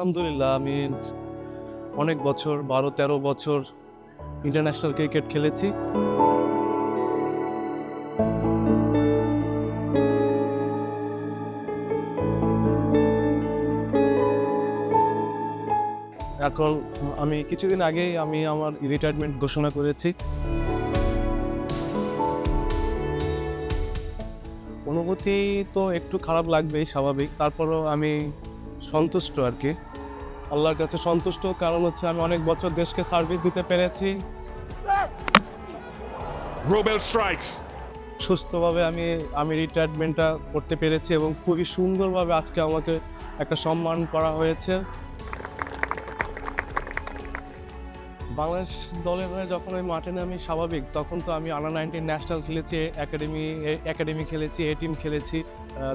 আলহামদুলিল্লাহ আমি অনেক বছর 12-13 বছর ইন্টারন্যাশনাল ক্রিকেট খেলেছি। এখন আমি কিছুদিন আগেই আমার রিটায়ারমেন্ট ঘোষণা করেছি। অনুভূতি তো একটু খারাপ লাগবেই, স্বাভাবিক। তারপরেও আমি সন্তুষ্ট আর কি, আল্লাহর কাছে সন্তুষ্ট। কারণ হচ্ছে আমি অনেক বছর দেশকে সার্ভিস দিতে পেরেছি। Robel strikes. সুস্থভাবে আমি রিটায়ারমেন্টটা করতে পেরেছি এবং খুবই সুন্দরভাবে আজকে আমাকে একটা সম্মান করা হয়েছে। বাংলাদেশ দলের হয়ে যখন আমি মাঠে নামি, স্বাভাবিক তখন তো আমি আন্ডার-19 ন্যাশনাল খেলেছি, একাডেমি খেলেছি, এ টিম খেলেছি।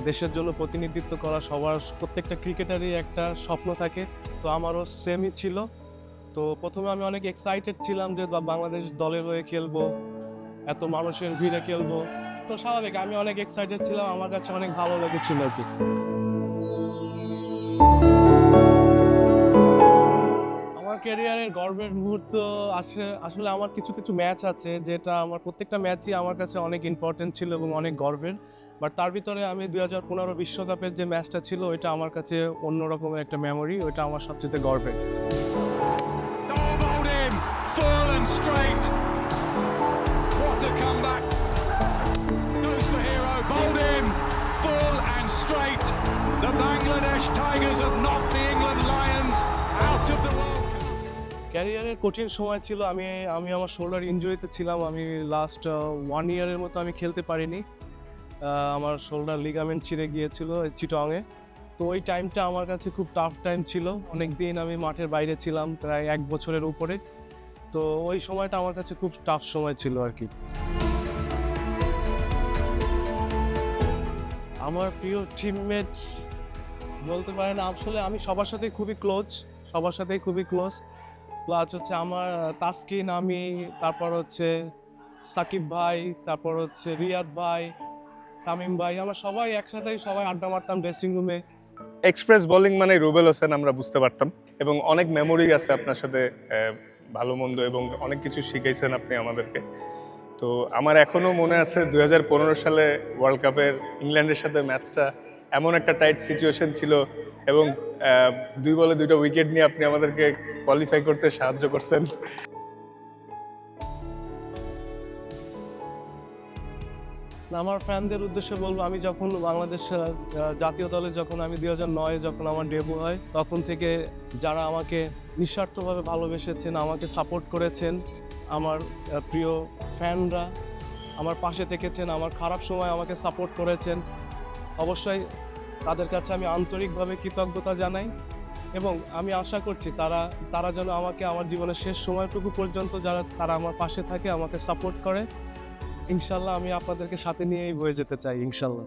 দেশের জন্য প্রতিনিধিত্ব করা সবার প্রত্যেকটা ক্রিকেটারই একটা স্বপ্ন থাকে, তো আমারও সেমই ছিল। তো প্রথমে আমি অনেক এক্সাইটেড ছিলাম যে বাংলাদেশ দলের হয়ে খেলবো, এত মানুষের ভিড়ে খেলবো। তো স্বাভাবিক আমি অনেক এক্সাইটেড ছিলাম, আমার কাছে অনেক ভালো লেগেছিল আর কি। আমার ক্যারিয়ারের গর্বের মুহূর্ত আছে, আসলে আমার কিছু কিছু ম্যাচ আছে যেটা আমার প্রত্যেকটা ম্যাচই আমার কাছে অনেক ইম্পর্টেন্ট ছিল এবং অনেক গর্বের। বাট তার ভিতরে আমি 2015 বিশ্বকাপের যে ম্যাচটা ছিল ওইটা আমার কাছে অন্যরকমের একটা মেমোরি, ওইটা আমার সবচেয়ে গর্বের। Bowled him full and straight. What a comeback. Goes for hero. Bowled him full and straight. The Bangladesh Tigers have knocked the England Lions out of the World Cup. ক্যারিয়ারের কঠিন সময় ছিল, আমি আমার শোল্ডার ইনজুরিতে ছিলাম। আমি লাস্ট 1 ইয়ারের মতো আমি খেলতে পারিনি। আমার শোল্ডার লিগামেন্ট ছিঁড়ে গিয়েছিল চিটাগংয়ে। তো ওই টাইমটা আমার কাছে খুব টাফ টাইম ছিল। অনেক দিন আমি মাঠের বাইরে ছিলাম, প্রায় 1 বছরের উপরে। তো ওই সময়টা আমার কাছে খুব টাফ সময় ছিল আর কি। আমার প্রিয় টিমমেট বলতে পারেন, আসলে আমি সবার সাথেই খুবই ক্লোজ। প্লাস হচ্ছে আমার তাসকিন, তারপর হচ্ছে সাকিব ভাই, তারপর হচ্ছে রিয়াদ ভাই, তামিম ভাই, আমরা সবাই একসাথেই আড্ডা মারতাম ড্রেসিং রুমে। এক্সপ্রেস বোলিং মানে রুবেল হোসেন, আমরা বুঝতে পারতাম। এবং অনেক মেমোরি আছে আপনার সাথে, ভালো মন্দ, এবং অনেক কিছু শিখিয়েছেন আপনি আমাদেরকে। তো আমার এখনো মনে আছে 2015 সালে ওয়ার্ল্ড কাপের ইংল্যান্ডের সাথে ম্যাচটা এমন একটা টাইট সিচুয়েশন ছিল এবং 2 বলে 2টা উইকেট নিয়ে আপনি আমাদেরকে কোয়ালিফাই করতে সাহায্য করছেন। আমার ফ্যানদের উদ্দেশ্যে বলবো, আমি যখন বাংলাদেশ জাতীয় দলে আমি 2009-এ যখন আমার ডেবু হয়, তখন থেকে যারা আমাকে নিঃস্বার্থভাবে ভালোবেসেছেন, আমাকে সাপোর্ট করেছেন, আমার প্রিয় ফ্যানরা আমার পাশে থেকেছেন, আমার খারাপ সময় আমাকে সাপোর্ট করেছেন, অবশ্যই তাদের কাছে আমি আন্তরিকভাবে কৃতজ্ঞতা জানাই। এবং আমি আশা করছি তারা যেন আমাকে আমার জীবনের শেষ সময়টুকু পর্যন্ত তারা আমার পাশে থাকে, আমাকে সাপোর্ট করে। ইনশাল্লাহ আমি আপনাদেরকে সাথে নিয়েই বয়ে যেতে চাই, ইনশাল্লাহ।